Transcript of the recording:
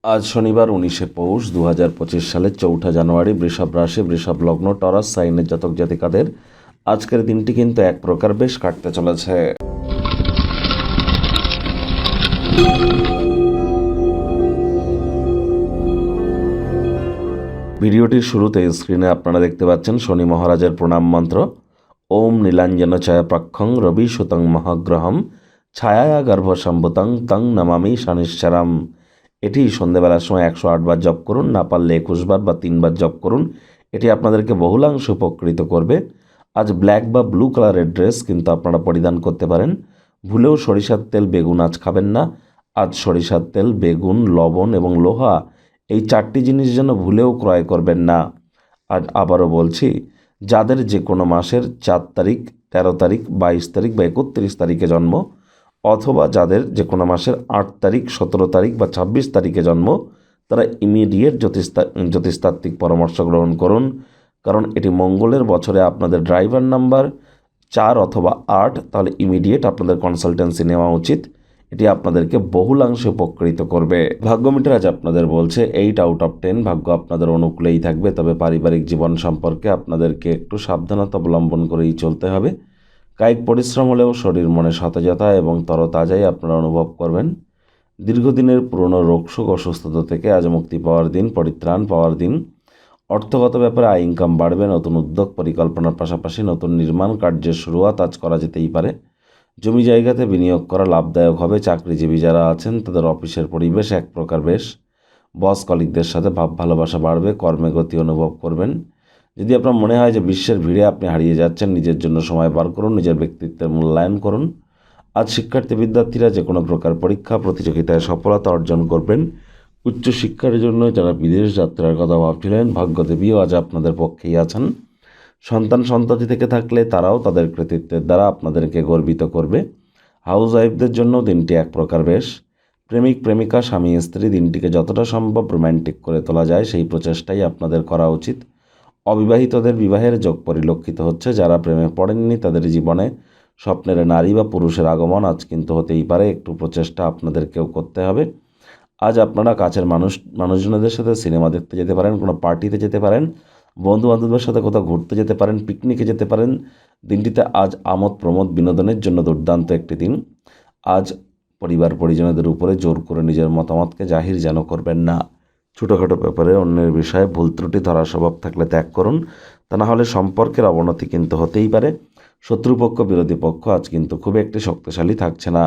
আজ শনিবার 19শে পৌষ 2025 সালের 4 জানুয়ারি। বৃষভ রাশি, বৃষভ লগ্ন, টরাস সাইনের জাতক জাতিকাদের আজকের দিনটি কিন্তু এক প্রকার বেশ কাটতে চলেছে। ভিডিওটির শুরুতে স্ক্রিনে আপনারা দেখতে পাচ্ছেন শনি মহারাজের প্রণাম মন্ত্র। ওম নীলাঞ্জন ছায়াপ্রাক্ষং রবি সুতং মহাগ্রহম ছায়া গর্ভসম্ভুতং তং নমামি শনিশ্চরম। এটি সন্ধ্যেবেলার সময় 108 বার জপ করুন, না পারলে 21 বার বা 3 বার জপ করুন। এটি আপনাদেরকে বহুলাংশ উপকৃত করবে। আজ ব্ল্যাক বা ব্লু কালারের ড্রেস কিন্তু আপনারা পরিধান করতে পারেন। ভুলেও সরিষার তেল, বেগুন আজ খাবেন না। আজ সরিষার তেল, বেগুন, লবণ এবং লোহা এই 4টি জিনিস যেন ভুলেও ক্রয় করবেন না। আর আবারও বলছি, যাদের যে কোনো মাসের 4 তারিখ, 13 তারিখ, 22 তারিখ বা 31 তারিখে জন্ম, অথবা যাদের যে কোনো মাসের 8 তারিখ, 17 তারিখ বা 26 তারিখে জন্ম, তারা ইমিডিয়েট জ্যোতিষতাত্ত্বিক পরামর্শ গ্রহণ করুন। কারণ এটি মঙ্গলের বছরে আপনাদের ড্রাইভার নাম্বার 4 অথবা 8, তাহলে ইমিডিয়েট আপনাদের কনসালটেন্সি নেওয়া উচিত। এটি আপনাদেরকে বহুলাংশে উপকৃত করবে। ভাগ্য মিটার আজ আপনাদের বলছে 8 আউট অফ 10, ভাগ্য আপনাদের অনুকূলেই থাকবে। তবে পারিবারিক জীবন সম্পর্কে আপনাদেরকে একটু সাবধানতা অবলম্বন করেই চলতে হবে। কায়িক পরিশ্রম হলেও শরীর মনে সতেজতা এবং তরতাজাই আপনারা অনুভব করবেন। দীর্ঘদিনের পুরনো রোগশোক অসুস্থতা থেকে আজ মুক্তি পাওয়ার দিন, পরিত্রাণ পাওয়ার দিন। অর্থগত ব্যাপারে আয় ইনকাম বাড়বে। নতুন উদ্যোগ পরিকল্পনার পাশাপাশি নতুন নির্মাণ কার্যের শুরুয়াত আজ করা যেতেই পারে। জমি জায়গাতে বিনিয়োগ করা লাভদায়ক হবে। চাকরিজীবী যারা আছেন তাদের অফিসের পরিবেশ এক প্রকার বেশ। বস কলিগদের সাথে ভাব ভালোবাসা বাড়বে। কর্মে গতি অনুভব করবেন। যদি আপনার মনে হয় যে বিশ্বের ভিড়ে আপনি হারিয়ে যাচ্ছেন, নিজের জন্য সময় বার করুন, নিজের ব্যক্তিত্বের মূল্যায়ন করুন। আজ শিক্ষার্থী বিদ্যার্থীরা যে কোনো প্রকার পরীক্ষা প্রতিযোগিতায় সফলতা অর্জন করবেন। উচ্চশিক্ষার জন্য যারা বিদেশ যাত্রার কথা ভাবছিলেন, ভাগ্যদেবীও আজ আপনাদের পক্ষেই আছেন। সন্তানসন্ততি থেকে থাকলে তারাও তাদের কৃতিত্বের দ্বারা আপনাদেরকে গর্বিত করবে। হাউস ওয়াইফদের জন্য দিনটি এক প্রকার বেশ। প্রেমিক প্রেমিকা, স্বামী স্ত্রী দিনটিকে যতটা সম্ভব রোম্যান্টিক করে তোলা যায় সেই প্রচেষ্টাই আপনাদের করা উচিত। অবিবাহিতদের বিবাহের যোগ পরিলক্ষিত হচ্ছে। যারা প্রেমে পড়েননি তাদের জীবনে স্বপ্নের নারী বা পুরুষের আগমন আজ কিন্তু হতেই পারে। একটু প্রচেষ্টা আপনাদেরকেও করতে হবে। আজ আপনারা কাছের মানুষজনদের সাথে সিনেমা দেখতে যেতে পারেন, কোনো পার্টিতে যেতে পারেন, বন্ধুবান্ধবদের সাথে কোথাও ঘুরতে যেতে পারেন, পিকনিকে যেতে পারেন। দিনটিতে আজ আমোদ প্রমোদ বিনোদনের জন্য দুর্দান্ত একটি দিন। আজ পরিবার পরিজনদের উপরে জোর করে নিজের মতামতকে জাহির যেন করবেন না। ছোটোখাটো ব্যাপারে অন্যের বিষয়ে ভুল ত্রুটি ধরার স্বভাব থাকলে ত্যাগ করুন, তা না হলে সম্পর্কের অবনতি কিন্তু হতেই পারে। শত্রুপক্ষ বিরোধী পক্ষ আজ কিন্তু খুব একটি শক্তিশালী থাকছে না।